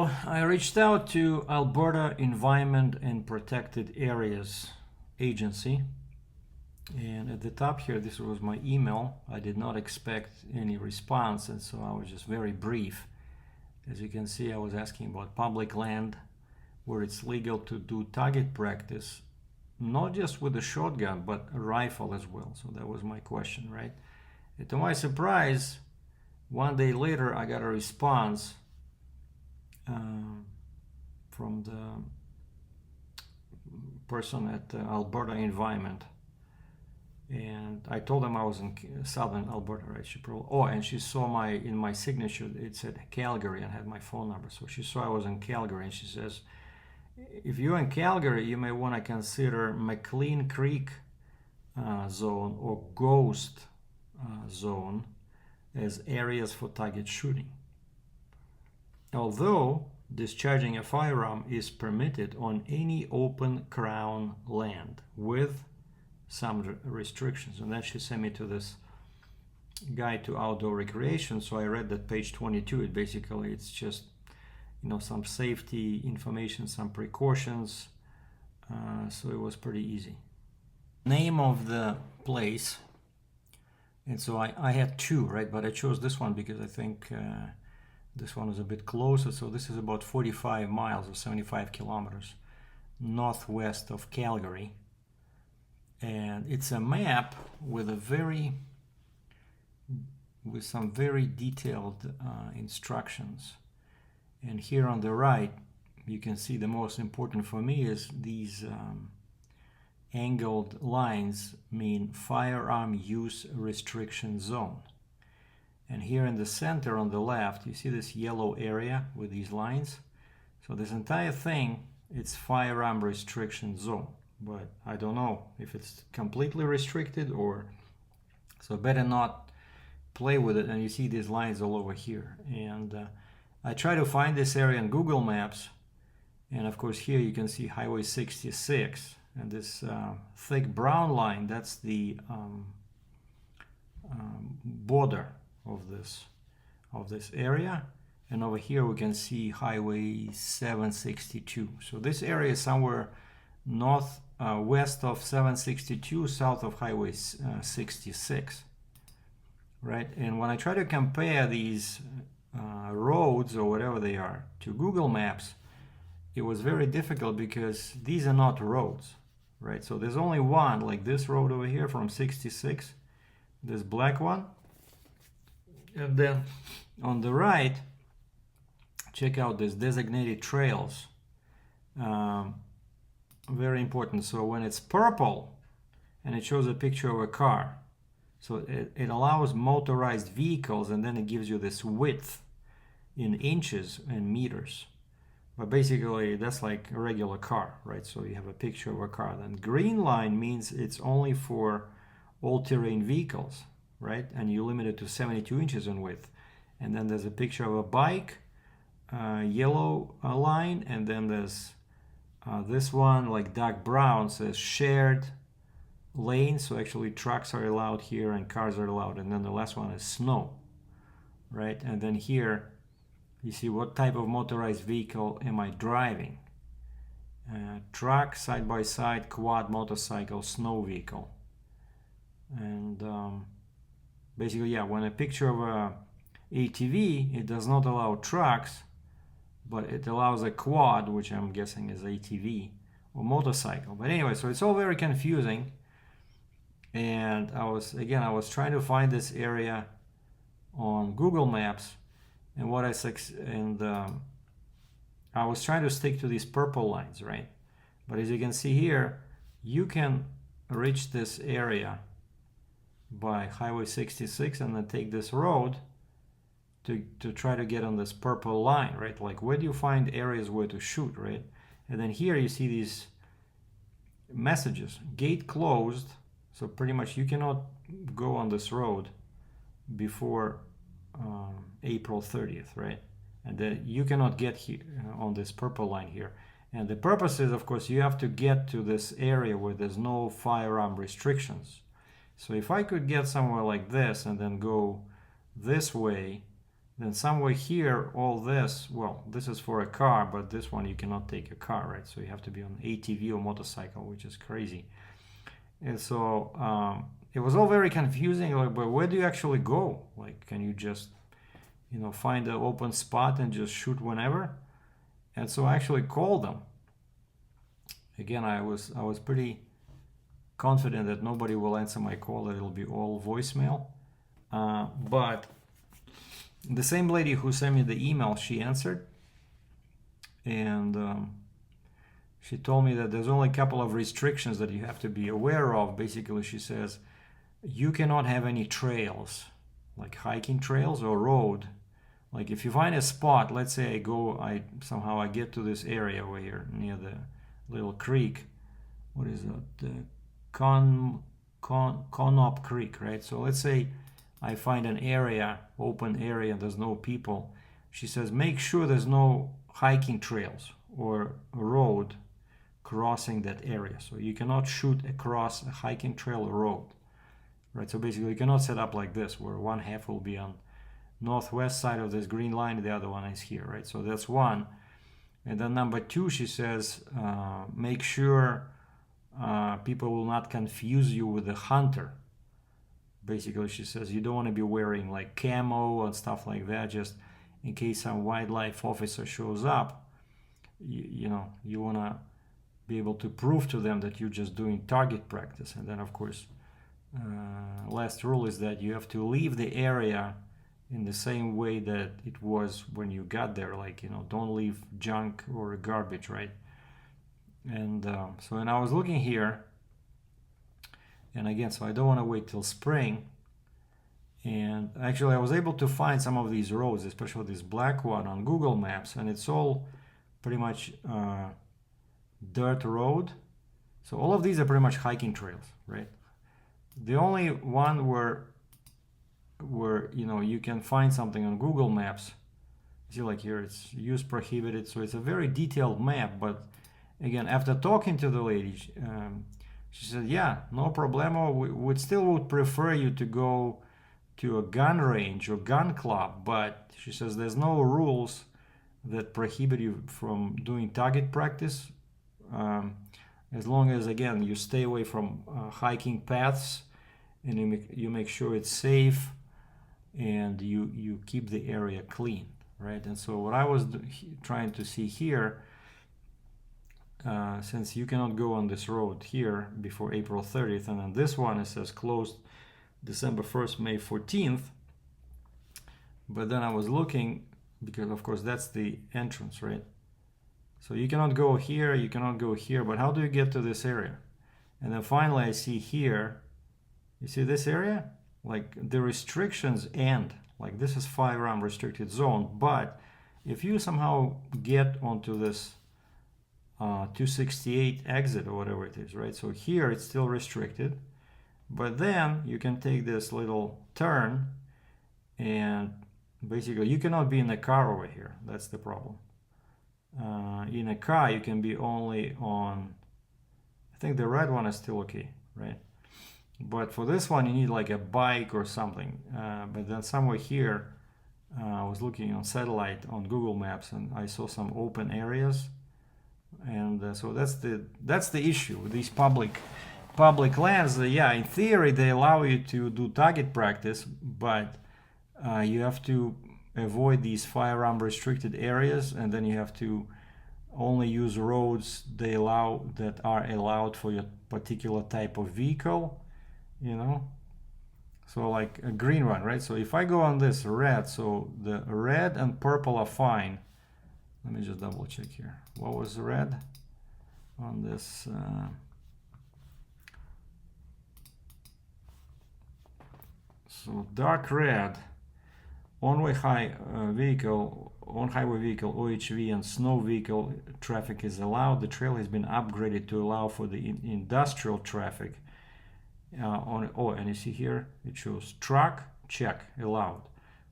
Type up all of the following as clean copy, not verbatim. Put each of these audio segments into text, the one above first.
I reached out to Alberta Environment and Protected Areas Agency, and at the top here, this was my email. I did not expect any response, and so I was just very brief. As you can see, I was asking about public land where it's legal to do target practice, not just with a shotgun, but a rifle as well. So that was my question, right? And to my surprise, one day later, I got a response from the person at Alberta Environment, and I told them I was in southern Alberta, right? And she saw in my signature it said Calgary and had my phone number, so she saw I was in Calgary, and she says, if you're in Calgary, you may want to consider McLean Creek zone or Ghost zone as areas for target shooting. Although discharging a firearm is permitted on any open Crown land with some restrictions. And then she sent me to this guide to outdoor recreation. So I read that page 22. It's just, some safety information, some precautions. So it was pretty easy. Name of the place. And so I had two, right? But I chose this one because I think this one is a bit closer. So this is about 45 miles or 75 kilometers northwest of Calgary. And it's a map with some very detailed instructions. And here on the right, you can see the most important for me is these angled lines mean firearm use restriction zone. And here in the center on the left, you see this yellow area with these lines. So this entire thing, it's firearm restriction zone. But I don't know if it's completely restricted or... So better not play with it. And you see these lines all over here. And I try to find this area in Google Maps. And of course here you can see Highway 66. And this thick brown line, that's the border of this area. And over here we can see Highway 762. So this area is somewhere west of 762, south of Highway 66, right? And when I try to compare these roads or whatever they are to Google Maps, it was very difficult because these are not roads, right? So there's only one, like this road over here from 66, this black one. And then on the right, check out this designated trails. Very important. So when it's purple and it shows a picture of a car, so it allows motorized vehicles, and then it gives you this width in inches and meters. But basically that's like a regular car, right? So you have a picture of a car. Then green line means it's only for all-terrain vehicles, right? And you limit it to 72 inches in width. And then there's a picture of a bike, yellow line, and then there's this one, like dark brown, says shared lane. So actually trucks are allowed here and cars are allowed. And then the last one is snow, right? And then here you see what type of motorized vehicle am I driving. Truck, side-by-side, quad, motorcycle, snow vehicle. And basically, yeah, when a picture of a ATV, it does not allow trucks, but it allows a quad, which I'm guessing is ATV, or motorcycle. But anyway, so it's all very confusing. And I was trying to find this area on Google Maps, and I was trying to stick to these purple lines, right? But as you can see here, you can reach this area by Highway 66 and then take this road to try to get on this purple line, right? Like, where do you find areas where to shoot, right? And then here you see these messages, gate closed. So pretty much you cannot go on this road before April 30th, right? And then you cannot get here on this purple line here. And the purpose is, of course, you have to get to this area where there's no firearm restrictions. So if I could get somewhere like this and then go this way, Then somewhere here, all this, well, this is for a car, but this one you cannot take a car, right? So you have to be on ATV or motorcycle, which is crazy. And so it was all very confusing. Like, but where do you actually go? Like, can you just, you know, find an open spot and just shoot whenever? And so I actually called them. Again, I was pretty confident that nobody will answer my call, that it'll be all voicemail. But the same lady who sent me the email, she answered, and she told me that there's only a couple of restrictions that you have to be aware of. Basically, she says you cannot have any trails, like hiking trails or road. Like if you find a spot, let's say I somehow get to this area over here near the little creek. What is that? Conop Creek, right? So let's say I find an area, open area, there's no people. She says make sure there's no hiking trails or a road crossing that area. So you cannot shoot across a hiking trail or road, right? So basically you cannot set up like this where one half will be on northwest side of this green line, the other one is here, right? So that's one. And then number two, she says make sure people will not confuse you with a hunter. Basically, she says you don't want to be wearing like camo and stuff like that, just in case some wildlife officer shows up. You know, you want to be able to prove to them that you're just doing target practice. And then, of course, last rule is that you have to leave the area in the same way that it was when you got there. Like, you know, don't leave junk or garbage, right? And so, and I was looking here. And again, so I don't want to wait till spring. And actually I was able to find some of these roads, especially this black one on Google Maps, and it's all pretty much dirt road. So all of these are pretty much hiking trails, right? The only one where you know you can find something on Google Maps, see like here it's use prohibited, so it's a very detailed map. But again, after talking to the lady, she said, yeah, no problemo. We would still prefer you to go to a gun range or gun club, but she says there's no rules that prohibit you from doing target practice, as long as, again, you stay away from hiking paths and you make sure it's safe and you keep the area clean, right? And so what I was trying to see here, since you cannot go on this road here before April 30th, and on this one it says closed December 1st, May 14th, but then I was looking, because of course that's the entrance, right? So you cannot go here, you cannot go here, but how do you get to this area? And then finally I see here, you see this area? Like the restrictions end, like this is firearm restricted zone, but if you somehow get onto this 268 exit or whatever it is, right? So here it's still restricted, but then you can take this little turn and basically you cannot be in a car over here. That's the problem. In a car you can be only on, I think the red one is still okay, right? But for this one you need like a bike or something. But then somewhere here I was looking on satellite on Google Maps and I saw some open areas. And so that's the issue with these public lands. Yeah, in theory they allow you to do target practice, but you have to avoid these firearm restricted areas, and then you have to only use roads that are allowed for your particular type of vehicle, you know. So like a green one, right? So if I go on this red, so the red and purple are fine. Let me just double check here. What was red on this? So dark red, on-highway vehicle, OHV and snow vehicle traffic is allowed. The trail has been upgraded to allow for the industrial traffic. And you see here, it shows truck, check, allowed.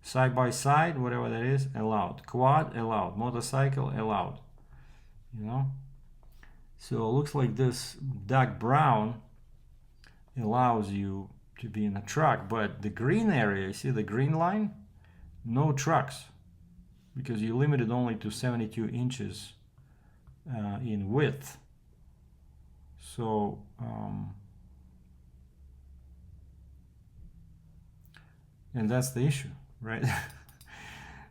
Side by side, whatever that is, allowed. Quad, allowed. Motorcycle, allowed. You know? So it looks like this dark brown allows you to be in a truck, but the green area, you see the green line? no trucks, because you limited only to 72 inches in width. So and that's the issue, right?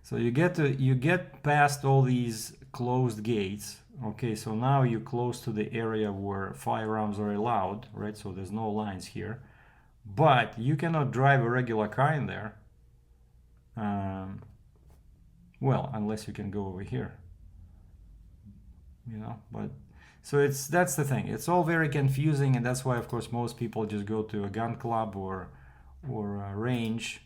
So you get past all these closed gates. Okay, so now you're close to the area where firearms are allowed, right? So there's no lines here, but you cannot drive a regular car in there. Well, unless you can go over here, you know. But so that's the thing. It's all very confusing, and that's why, of course, most people just go to a gun club or a range.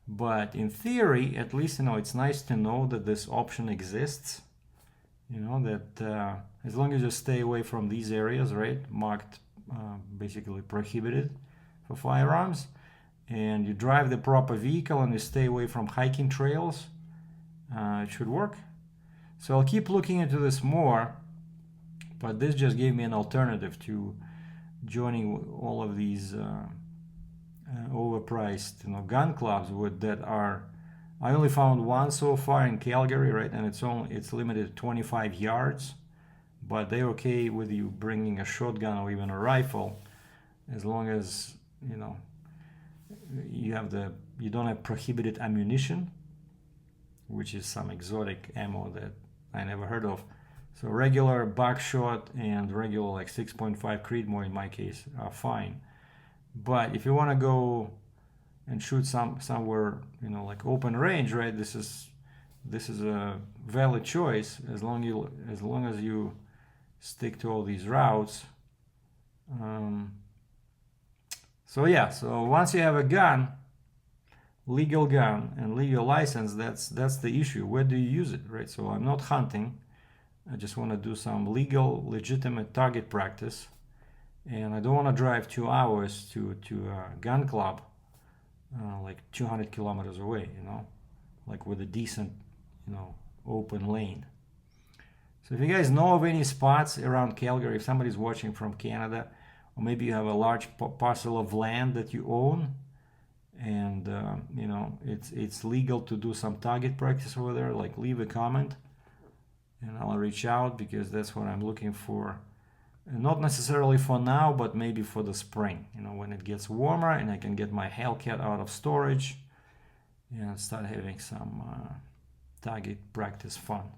But in theory, at least, you know, it's nice to know that this option exists. You know, that as long as you stay away from these areas, right, marked basically prohibited for firearms, and you drive the proper vehicle and you stay away from hiking trails, it should work. So I'll keep looking into this more, but this just gave me an alternative to joining all of these overpriced, you know, gun clubs that are. I only found one so far in Calgary, right, and it's limited to 25 yards, but they're okay with you bringing a shotgun or even a rifle, as long as, you know, you don't have prohibited ammunition, which is some exotic ammo that I never heard of. So regular buckshot and regular like 6.5 Creedmoor in my case are fine. But if you want to go and shoot somewhere, you know, like open range, right, this is a valid choice as long as you stick to all these routes. So yeah, so once you have a gun, legal gun and legal license, that's the issue. Where do you use it, right? So I'm not hunting. I just want to do some legal, legitimate target practice, and I don't want to drive 2 hours to a gun club, like 200 kilometers away, you know, like with a decent, you know, open lane. So if you guys know of any spots around Calgary, if somebody's watching from Canada, or maybe you have a large parcel of land that you own, and you know, it's legal to do some target practice over there, like leave a comment and I'll reach out, because that's what I'm looking for. And not necessarily for now, but maybe for the spring, you know, when it gets warmer and I can get my Hellcat out of storage and start having some target practice fun.